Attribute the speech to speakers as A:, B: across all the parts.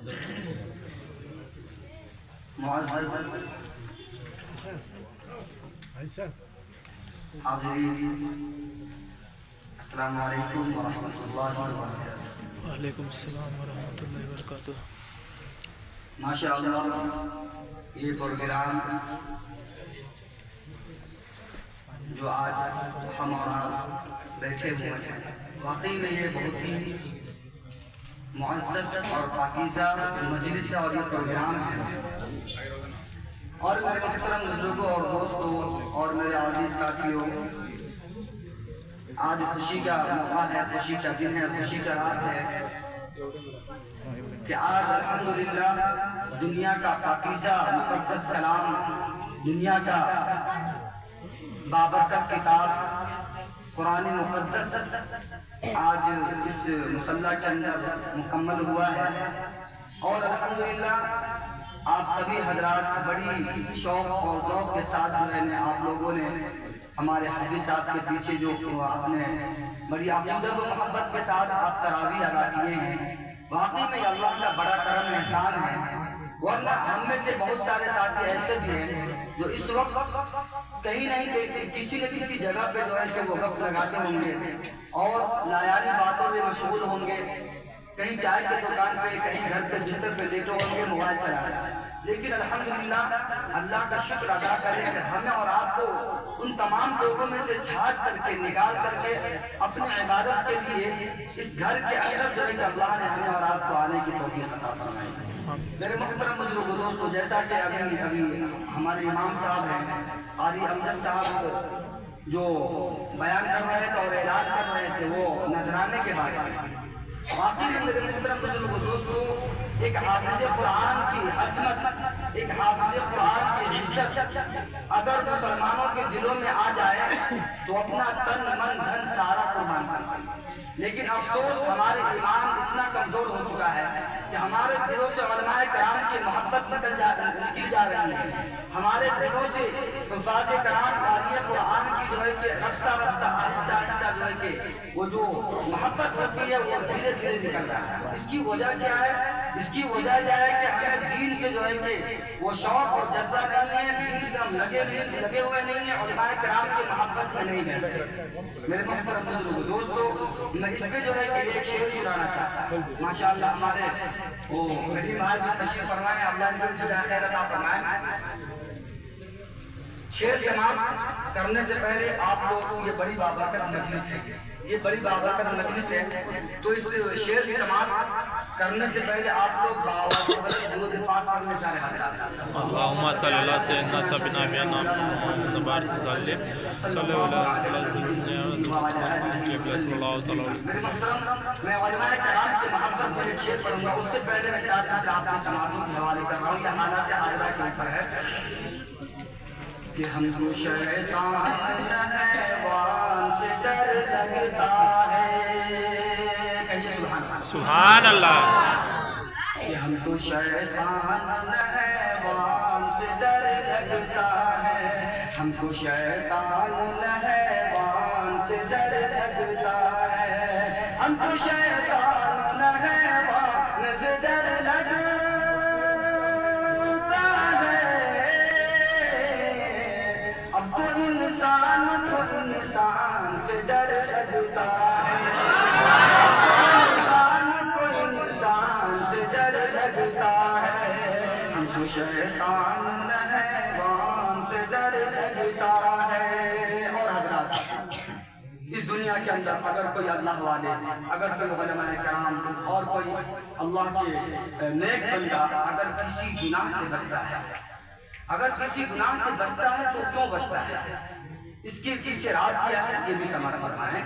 A: السلام علیکم ورحمۃ اللہ وبرکاتہ۔
B: وعلیکم السلام ورحمۃ اللہ وبرکاتہ۔
A: ماشاء اللہ یہ پروگرام جو آج ہم بیٹھے ہوئے ہیں، واقعی میں یہ بہت ہی معزز اور پاکیزہ مجلس اور یہ پروگرام ہے۔ اور میرے محترم بزرگوں اور دوستوں اور میرے عزیز ساتھیوں، آج خوشی کا موقع ہے، خوشی کا دن ہے، خوشی کا رات ہے کہ آج الحمدللہ دنیا کا پاکیزہ مقدس کلام، دنیا کا بابرکت کتاب قرآن مقدس آج اس مصلی کے اندر مکمل ہوا ہے۔ اور الحمدللہ آپ سبھی حضرات بڑی شوق اور ذوق کے ساتھ جو ہے آپ لوگوں نے ہمارے حافظ صاحب کے پیچھے جو آپ نے بڑی عقیدت و محبت کے ساتھ آپ تراویح ادا کیے ہیں، واقعی میں اللہ کا بڑا کرم احسان ہے۔ ورنہ ہم میں سے بہت سارے ساتھی ایسے بھی ہیں جو اس وقت کہیں نہیں کسی نہ کسی جگہ پہ جو ہے کہ وہ وقت لگاتے ہوں گے اور لایانی باتوں میں مشغول ہوں گے، کہیں چائے کی دکان پہ، کہیں گھر پہ بستر پہ لیٹے ہوں گے موبائل چلا رہے ہیں۔ لیکن الحمدللہ اللہ کا شکر ادا کریں کہ ہمیں اور آپ کو ان تمام لوگوں میں سے چھانٹ کر کے نکال کر کے اپنے عبادت کے لیے اس گھر کے اندر جو ہے کہ اللہ نے ہمیں اور آپ کو آنے کی توفیق عطا فرمائی۔ میرے محترم بزرگوں دوستوں، جیسا کہ ابھی ہمارے امام صاحب ہیں قاری امجد صاحب جو بیان کر رہے تھے اور اعلان کر رہے تھے وہ نذرانے کے بارے میں، واقعی میں میرے محترم بزرگوں دوستوں ایک حافظ قرآن کی عظمت، ایک حافظ قرآن کی عزت اگر مسلمانوں کے دلوں میں آ جائے تو اپنا تن من دھن سارا قربان کرتے ہیں۔ لیکن افسوس ہمارے ایمان اتنا کمزور ہو چکا ہے کہ ہمارے دلوں سے علماء کرام کی محبت نکل جا رہی ہے، ہمارے دلوں سے حفاظ کرام قاری قرآن کی جو ہے کہ رفتہ رفتہ آہستہ آہستہ جو ہے کہ وہ جو محبت ہوتی ہے وہ دھیرے دھیرے نکل رہا ہے۔ اس کی وجہ کیا ہے؟ اس کی وجہ یہ ہے کہ ہمیں دین سے جو ہے کہ وہ شوق اور جذبہ نہیں ہے، دین سے ہم لگے ہوئے نہیں ہیں، علماء کرام کی محبت میں نہیں ہیں۔ میرے محترم بزرگوں دوستوں، میں اس پہ جو ہے کہ ایک شعر سنانا چاہتا ہوں۔ ماشاءاللہ ہمارے وہ میری مال بھی تشریف فرمائے، اللہ ان کو جزائے خیر عطا فرمائے۔ شعر سماعت کرنے سے پہلے آپ لوگ، یہ بڑی بابرکت مجلس ہے، یہ بڑی بابرکت مجلس ہے، تو اس شعر کی سماعت کرنے سے پہلے آپ لوگ درود پاک پڑھنے سارے حضرات۔
B: اللہم صلی اللہ سیدنا سبنا بینا محمد بارک صلی اللہ علیہ وسلم۔
A: میرے محترم، میں علماء کرام کی محبت میں ایک شعر پڑھوں گا، اس سے پہلے میں چار چیزیں آپ کی سماعتوں کے حوالے کر رہا ہوں۔ یہ حالات حاضرہ کے اوپر ہے کہ ہم کو شیطان حیوان سے ڈر لگتا ہے، کہیے سبحان اللہ،
B: سبحان اللہ۔
A: کہ ہم کو شیطان حیوان سے ڈر لگتا ہے، ہم کو شیطان حیوان سے ڈر لگتا ہے، ہم کو شیطان حیوان سے ڈر لگتا ہے، اب تو انسان سے ڈر لگتا ہے، انسان کو انسان سے ڈر لگتا ہے، ہم کو شیطان حیوان سے ڈر لگتا ہے۔ اور حضرات، اس دنیا کے اندر اگر کوئی اللہ والے، اگر کوئی علماء کرام اور کوئی اللہ کے نیک بندہ اگر کسی گناہ سے بچتا ہے، اگر کسی گناہ سے بچتا ہے تو کیوں بچتا ہے؟ اس کے پیچھے راز کیا ہے یہ بھی سمجھ فرمائیں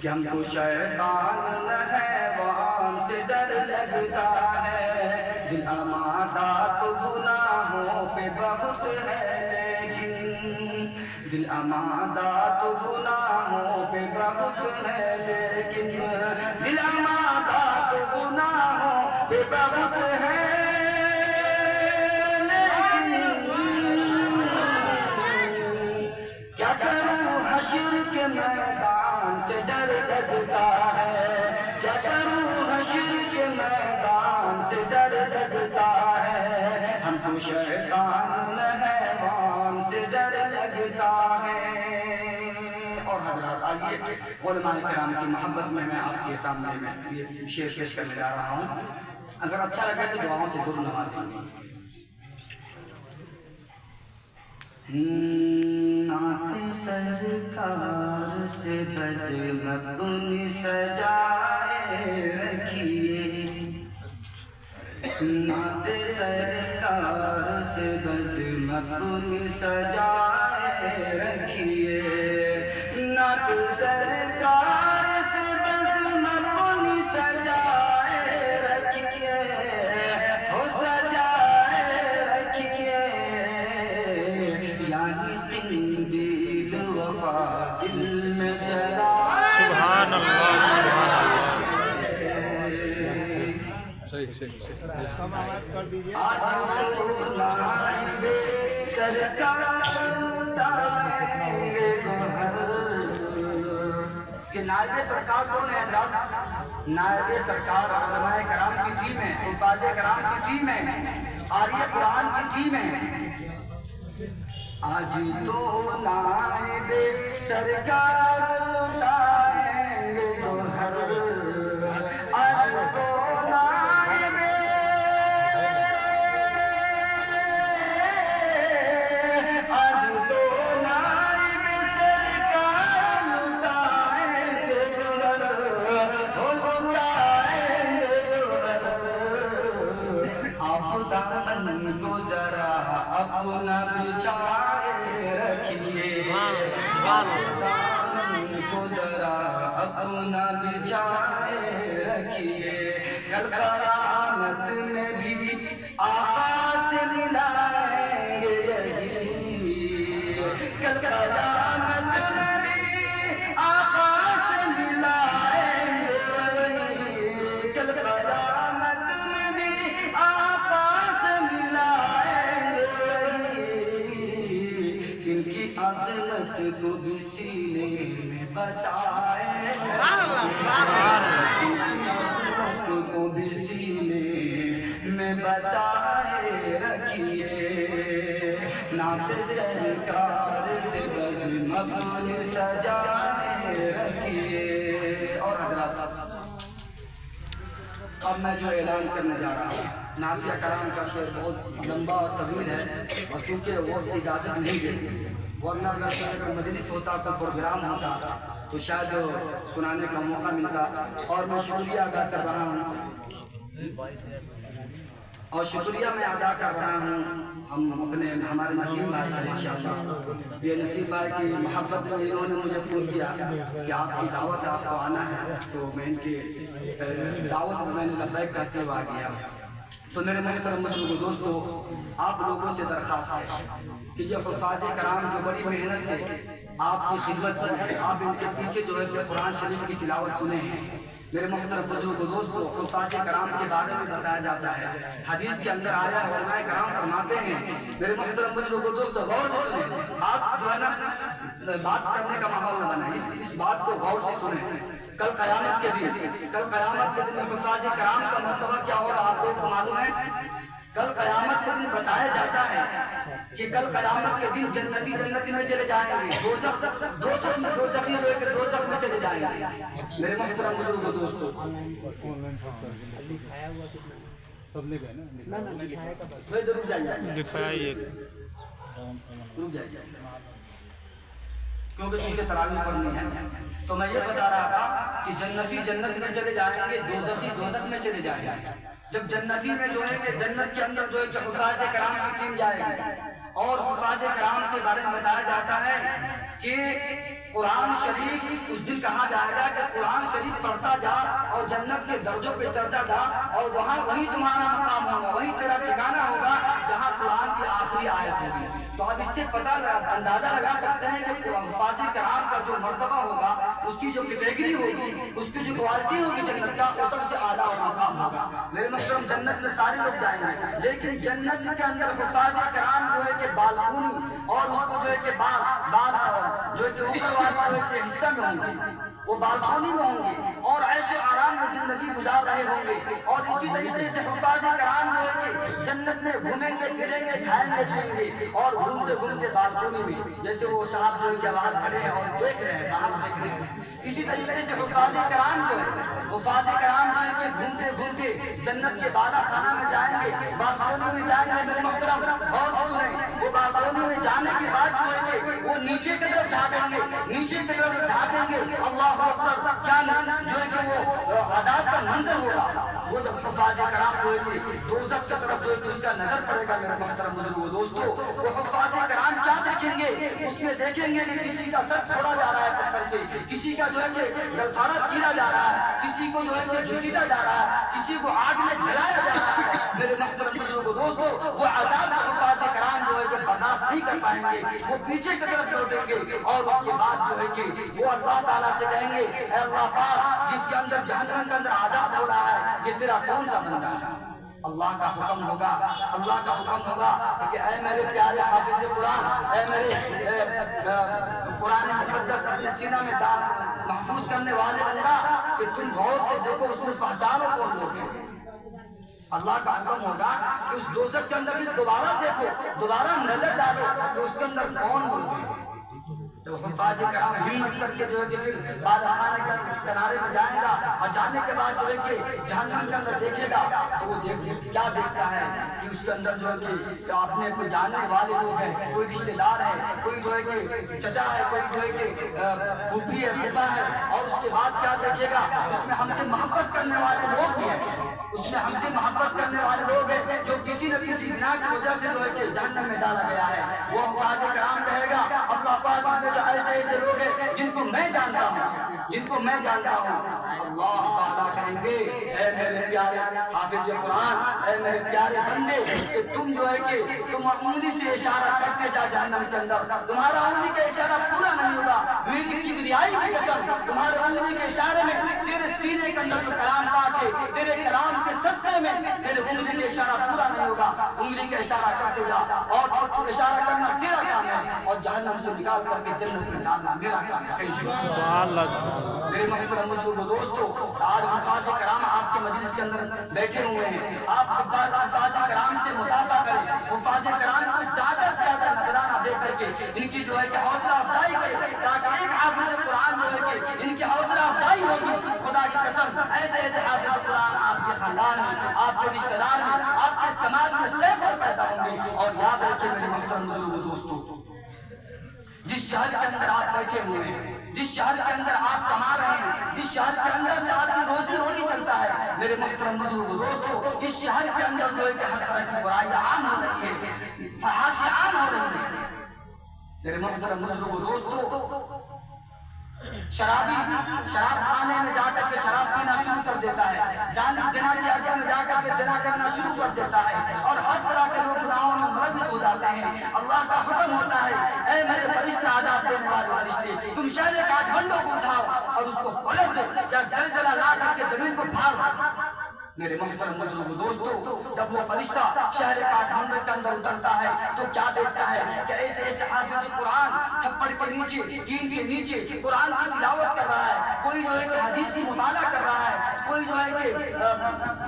A: کہ ہم کو شیطان حیوان سے ڈر لگتا ہے، دل آمادہ تو گناہوں پہ بہت ہے لیکن، دل آمادہ تو گناہوں پہ بہت ہے لیکن، دل آمادہ تو گناہوں پہ بہت ہے میدان سے ڈر لگتا ہے، کیا کروں حشر کے میدان سے لگتا ہے، ہم کو شیطان حیوان سے ڈر لگتا ہے۔ اور حضرات آئیے علماء کرام کی محبت میں آپ کے سامنے میں یہ شعر پیش کرنے جا رہا ہوں، اگر اچھا لگے تو دعاؤں سے ضرور نوازیں گے۔ نعت سرکار سے بزم اپنی سجائے رکھیے، نعت سرکار سے بزم اپنی سجائے رکھیے، نعت سرکار سے بزم اپنی سجائے رکھیے، ہو سجائے رکھیے، یعنی قندیل وفا دل میں جلا۔
B: سبحان اللہ سبحان اللہ۔
A: آج نائب سرکار اٹھائیں گے گوہر۔ یہ نائب سرکار کون ہے حضرات؟ نائب سرکار علماء کرام کی ٹیم ہے، حفاظ کرام کی ٹیم ہے، قاری قرآن کی ٹیم ہے۔ آج تو نائب سرکار اٹھائیں گے گوہر، آج تو نائب، آج تو نائب سرکار اٹھائیں گے گوہر، اٹھائیں گے گوہر۔ آپ دامن کو ذرا اپنا بچھائے رکھیے، دامن کو ذرا اپنا بچھائے رکھیے، کل قیامت میں بھی آقا سے ملائیں گے یہی، کل قیامت میں بھی آقا سے ملائیں گے یہی، کل قیامت میں بھی آقا سے ملائیں گے یہی، ان کی عظمت کو بھی سینے میں بسائے، کو بھی سینے میں بسائے رکھیے، نعت سرکار سے بزم اپنی سجائے رکھیے۔ اور حضرات اب میں جو اعلان کرنے جا رہا ہوں، نعتیہ کرام کا شعر بہت لمبا اور طویل ہے، اور چونکہ وہ اجازت نہیں دیتی، ورنہ اگر کوئی مجلس ہوتا تو پروگرام ہوتا تو شاید سنانے کا موقع ملتا۔ اور میں شکریہ ادا کر رہا ہوں، اور شکریہ میں ادا کر رہا ہوں ہمارے نسیم بھائی کا انشاءاللہ۔ یہ نسیم بھائی کی محبت میں انہوں نے مجھے فون کیا کہ آپ کی دعوت آپ کو آنا ہے، تو میں ان کی دعوت میں نے لبیک کہتے ہوئے آ گیا۔ تو میرے محترم بزرگوں دوستو، آپ لوگوں سے درخواست ہے کہ یہ حفاظ کرام جو بڑی محنت سے آپ کی خدمت میں، آپ ان کے پیچھے جو ہے کہ قرآن شریف کی تلاوت سنے ہیں۔ میرے محترم بزرگوں دوستو، حفاظ کرام کے بارے میں بتایا جاتا ہے، حدیث کے اندر آیا ہے، علماء کرام فرماتے ہیں، میرے محترم بزرگوں دوستو غور سے سنیں، آپ جو ہے نا بات کرنے کا ماحول نہ بنائیں، اس بات کو غور سے سنیں۔ کل قیامت کے دن حفاظ کرام کا مرتبہ کیا ہوگا آپ لوگوں کو معلوم ہے؟ کل قیامت کے دن بتایا جاتا ہے کہ کل قیامت کے دن جنتی جنتی میں چلے جائیں گے، دوزخی دوزخ میں چلے جائیں گے۔ میرے محترم بزرگوں دوستو، رک جائیے کیونکہ ان کے تراویح پڑھنی ہے، تو میں یہ بتا رہا تھا کہ جنتی جنت میں چلے جائیں گے، دوزخی دوزخ میں چلے جائیں گے۔ جب جنتی میں جو ہے کہ جنت کے اندر جو ہے کہ حفاظ کرام کی ٹیم جائے گی، اور حفاظ کرام کے بارے میں بتایا جاتا ہے کہ قرآن شریف اس دن کہا جائے گا کہ قرآن شریف پڑھتا جا اور جنت کے درجوں پہ چڑھتا جا، اور وہاں وہی تمہارا مقام ہوگا، وہی تیرا ٹھکانہ ہوگا جہاں قرآن کی آخری آیت ہوگی۔ تو آپ اس سے اندازہ لگا سکتے ہیں کہ حفاظ کرام کا جو مرتبہ ہوگا، اس کی جو کیٹیگری ہوگی، اس کی جو کوالٹی ہوگی جنت کا، وہ سب سے اعلیٰ اور مقام ہوگا۔ میرے محترم، جنت میں سارے لوگ جائیں گے، لیکن جنت کے اندر حفاظ کرام جو ہے کہ بالکونی، اور اس کو جو ہے کہ بال جو ہے کہ اوپر والے کے حصہ میں ہوں گے، وہ بالکونی میں ہوں گے اور عیش و آرام میں زندگی گزار رہے ہوں گے۔ اور اسی طریقے سے حفاظ کرام جو ہے جنت میں گھومیں گے پھریں گے کھائیں گے پئیں گے اور گھومتے گھومتے بالکنی میں جیسے وہ صاحب جو ہے باہر کھڑے ہیں اور دیکھ رہے ہیں باہر دیکھ رہے ہیں اسی طریقے سے حفاظ کرام جو ہے حفاظ کرام جو ہے کہ گھومتے گھومتے جنت کے بالا خانہ میں جائیں گے بالکنی میں جائیں گے میرے محترم غور سے سنیں وہ بالکنی میں جانے کے بعد جو ہے کہ وہ نیچے کی طرف جھانکیں گے نیچے کی طرف جھانکیں گے اللہ اکبر کیا جو ہے کہ وہ عذاب کا منظر ہوگا وہ جب حفاظ کرام جو ہے کہ دوزخ کی طرف جو ہے کہ اس کا نظر پڑے گا میرے محترم بزرگوں دوستو وہ حفاظ کرام کیا دیکھیں گے اس میں دیکھیں گے کہ کسی کا سر پھوڑا جا رہا ہے پتھر سے کسی کا جو ہے کہ گلفارہ چیرا جا رہا ہے کسی کو جو ہے کہ گھسیٹا جا رہا ہے کسی کو آگ میں جلایا جا رہا ہے میرے محترم بزرگوں دوستو وہ عذاب حفاظ کرام جو ہے کہ برداشت نہیں کر پائیں گے وہ پیچھے کی طرف لوٹیں گے اور اس کے بعد جو ہے کہ وہ اللہ تعالیٰ سے کہیں گے اے اللہ پاک جس کے اندر جہنم کے اندر عذاب ہو رہا ہے یہ تیرا کون سا بندہ ہے اللہ کا حکم ہوگا کہ اے میرے پیارے حافظ قرآن اے میرے قرآن مقدس اپنے سینہ میں محفوظ کرنے والے بندہ کہ تم غور سے دیکھو اس میں پہچانو کون لوگ ہیں اللہ کا حکم ہوگا کہ اس دوزخ کے اندر دوبارہ دیکھو دوبارہ نظر ڈالو کہ اس کے اندر کون لوگ ہیں تو حفاظ کرام ہمت کر کے جو ہے کہ پھر بالخانے کے کنارے میں جائے گا اور جانے کے بعد جو ہے کہ جہنم کے اندر دیکھے گا تو وہ کیا دیکھتا ہے کہ اس کے اندر جو ہے کہ اپنے کوئی جاننے والے لوگ ہیں کوئی رشتے دار ہے کوئی جو ہے کہ چچا ہے کوئی جو ہے کہ پھوپھی ہے بیٹا ہے اور اس کے بعد کیا دیکھے گا اس میں ہم سے محبت کرنے والے لوگ بھی ہیں اس میں ہم سے محبت کرنے والے لوگ ہیں جو کسی نہ کسی گناہ کی وجہ سے جو ہے کہ جہنم میں ڈالا گیا ہے وہ حفاظ کرام کہے گا اللہ پاک اس میں ایسے لوگ ہیں جن کو میں جانتا ہوں اللہ تعالیٰ کہیں گے اے میرے پیارے حافظ قرآن اے میرے پیارے بندے کہ تم جو ہے کہ تم انگلی سے اشارہ کرتے جا جہنم کے اندر تمہارا انگلی کا اشارہ پورا نہیں ہوگا میری کبریائی کی قسم تمہارے انگلی کے اشارے میں تیرے سینے کے اندر جو کلام پاک ہے تیرے کلام کے صدقے میں تیرے انگلی کا اشارہ پورا نہیں ہوگا انگلی کا اشارہ کرتے جا اور اشارہ کرنا تیرا کام ہے اور جہنم سے نکال کر کے جنت میں ڈالنا میرا کام ہے میرے محترم بزرگوں دوستو آج حفاظ کرام آپ کے مجلس کے اندر بیٹھے ہوئے ہیں آپ حفاظ کرام سے مصافحہ کریں حفاظ کرام کو زیادہ سے زیادہ نذرانہ دے کر کے ان کی جو ہے کہ حوصلہ افزائی کریں تاکہ ایک حافظ قرآن جو ہے کہ ان کی حوصلہ افزائی ہوگی خدا کی قسم ایسے حافظ قرآن آپ کے خاندان میں آپ کے رشتہ دار میں آپ کے سماج میں سینکڑوں پیدا ہوں گے اور یاد رکھیں میرے محترم بزرگوں دوستو جس شہر کے اندر آپ بیٹھے ہوئے ہیں جس شہر کے اندر آپ کما رہے ہیں جس شہر کے اندر سے آپ کی روزی روٹی چلتا ہے میرے محترم بزرگوں دوستو اس شہر کے اندر جو ہے کہ ہر طرح کی برائیاں عام ہو رہی ہے فحاشی عام ہو رہی ہے میرے محترم بزرگوں دوستو شراب خانے میں جا کر کے شراب پینا شروع کر دیتا ہے زانی زنا کے اڈے میں جا کر کے زنا کرنا شروع کر دیتا ہے اور ہر طرح کے لوگ گناہوں میں ملوث ہو جاتے ہیں اللہ کا حکم ہوتا ہے اے میرے فرشتے عذاب دینے والے فرشتے تم شہر کاٹھمنڈو کو اٹھاؤ اور اس کو پلٹ دو یا زلزلہ لا کر کے زمین کو پھاڑ دو میرے محترم بزرگوں دوستو جب وہ فرشتہ شہر کاٹھمنڈو کے اندر اترتا ہے تو کیا دیکھتا ہے کہ ایسے حافظ قرآن چھپڑ کے نیچے ٹین کے نیچے قرآن کی تلاوت کر رہا ہے کوئی جو ہے کہ حدیث کی مطالعہ کر رہا ہے کوئی جو ہے کہ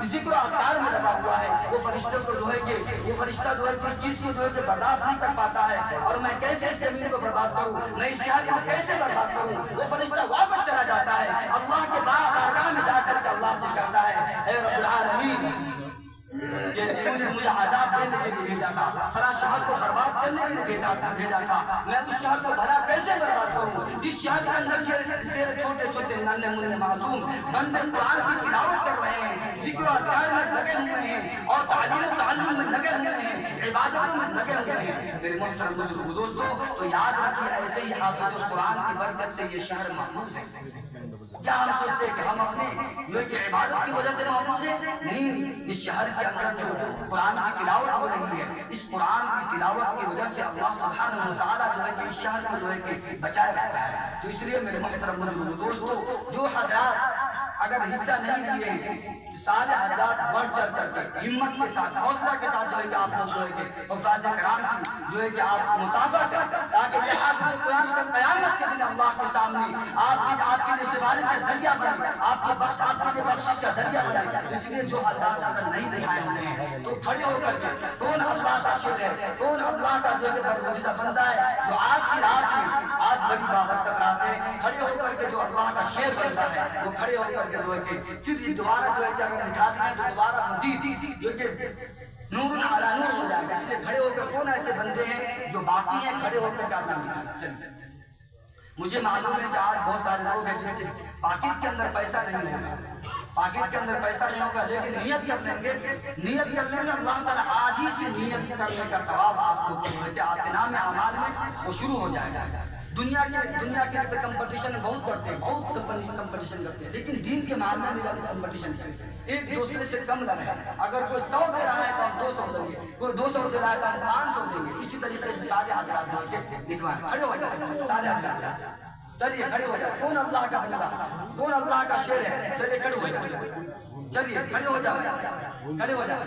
A: ذکر و اذکار میں لگا ہوا ہے وہ فرشتہ کو جو ہے کہ وہ فرشتہ جو ہے کہ اس چیز کو جو ہے کہ برداشت نہیں کر پاتا ہے اور میں کیسے اس زمین کو برباد کروں میں اس شہر کو کیسے برباد کروں وہ فرشتہ واپس چلا جاتا ہے اللہ کے بارگاہ میں جا کر کے اللہ سے کہتا ہے اے رب العالمین کہ تم نے مجھے عذاب دینے کے لیے بھیجا تھا فلاں شہر کو برباد کرنے کے لیے بھیجا تھا میں اس شہر کو بھلا کیسے برباد کروں جس شہر کے اندر تیرے چھوٹے ننھے منھے معصوم بندے قرآن کی تلاوت کر رہے ہیں ذکر و اذکار میں لگے ہوئے ہیں اور تعلیم و تعلم میں لگے ہوئے ہیں عبادتوں میں لگے ہوئے ہیں میرے محترم بزرگوں دوستو تو یاد رکھیے ایسے ہی حافظ قرآن کی برکت سے یہ شہر محفوظ ہے کیا ہم سوچتے ہیں کہ ہم اپنے جو ہے کہ عبادت کی وجہ سے محفوظ ہیں نہیں اس شہر کے اندر جو قرآن کی تلاوت ہو رہی ہے اس قرآن کی تلاوت کی وجہ سے اللہ سبحانہ و تعالیٰ جو ہے کہ اس شہر کو جو ہے کہ بچائے رکھتا ہے تو اس لیے میرے محترم بزرگوں دوستو جو حضرات اگر حصہ نہیں دیے سارے حضرات بڑھ چڑھ کر کے ہمت کے ساتھ حوصلہ کے ساتھ جو ہے کہ آپ لوگ جو ہے کہ حفاظ کرام کی جو ہے کہ آپ مصافحہ کریں تاکہ یہ حافظ قرآن کا قیامت کے دن اللہ کے سامنے آپ کے لیے سوال کا ذریعہ بنے آپ کے لیے بخشش کا ذریعہ بنے اس لیے جو حضرات اگر نہیں دکھائے ہوئے ہیں تو کھڑے ہو کر کے کون اللہ کا شیر ہے، کون اللہ کا جو ہے برگزیدہ بندہ ہے جو آج کی رات میں آج بڑی بابت تک رات ہے کھڑے ہو کر کے جو اللہ کا شیر بنتا ہے وہ کھڑے ہو کر کے جو ہے کہ پھر یہ دوبارہ جو ہے کہ اگر دکھا دیا تو دوبارہ مزید جو کہ نور علی نور ہو جائے گا. اس لیے کھڑے ہو کر کون ایسے بندے ہیں جو باقی ہیں کھڑے ہو کر کیا نام دکھانا. چلیے مجھے معلوم ہے کہ آج بہت سارے لوگ ہیں جن کے پاکٹ کے اندر پیسہ نہیں ہوگا، پاکٹ کے اندر پیسہ نہیں ہوگا، لیکن نیت کر لیں گے، نیت کر لیں گے اللہ تعالیٰ آج ہی سے نیت کرنے کا ثواب آپ کو کہ آپ کے نام اعمال میں وہ شروع ہو جائے گا. دنیا کے اندر کمپٹیشن بہت کرتے ہیں، بہت کمپٹیشن کرتے ہیں، لیکن دین کے معاملے میں کمپٹیشن کرتے ہیں، ایک دوسرے سے کم نہ رہے. اگر کوئی 100 دے رہا ہے تو ہم 200 دیں گے، کوئی 200 دے رہا ہے تو ہم 500 دیں گے. اسی طریقے سے سارے حضرات جو ہے دکھوائیں. کھڑے ہو جائیں سارے حضرات، چلیے کھڑے ہو جائیں. کون اللہ کا بندہ، کون اللہ کا شیر ہے، چلیے کھڑے ہو جائیں. چلیے کھڑے ہو جائیں، کھڑے ہو جائیں.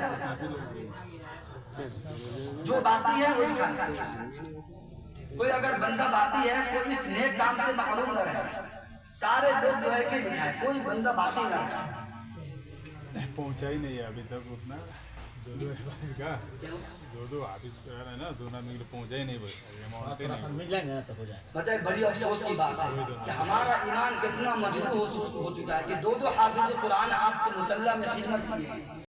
A: جو باقی ہے وہی کھانا. کوئی اگر بندہ باقی ہے تو اس نیک کام سے محروم نہ رہے. سارے لوگ جو ہے کہ دکھائے، کوئی بندہ باقی نہ رہے.
C: پہنچا ہی نہیں ہے ابھی تک اتنا دو حافظ ہے نا، دونوں میں پہنچا ہی نہیں
A: بتائے. بڑی افسوس کی بات ہے کہ ہمارا ایمان کتنا مجروح ہو چکا ہے کہ دو حافظ قرآن آپ کے مسلح میں خدمت کی ہے.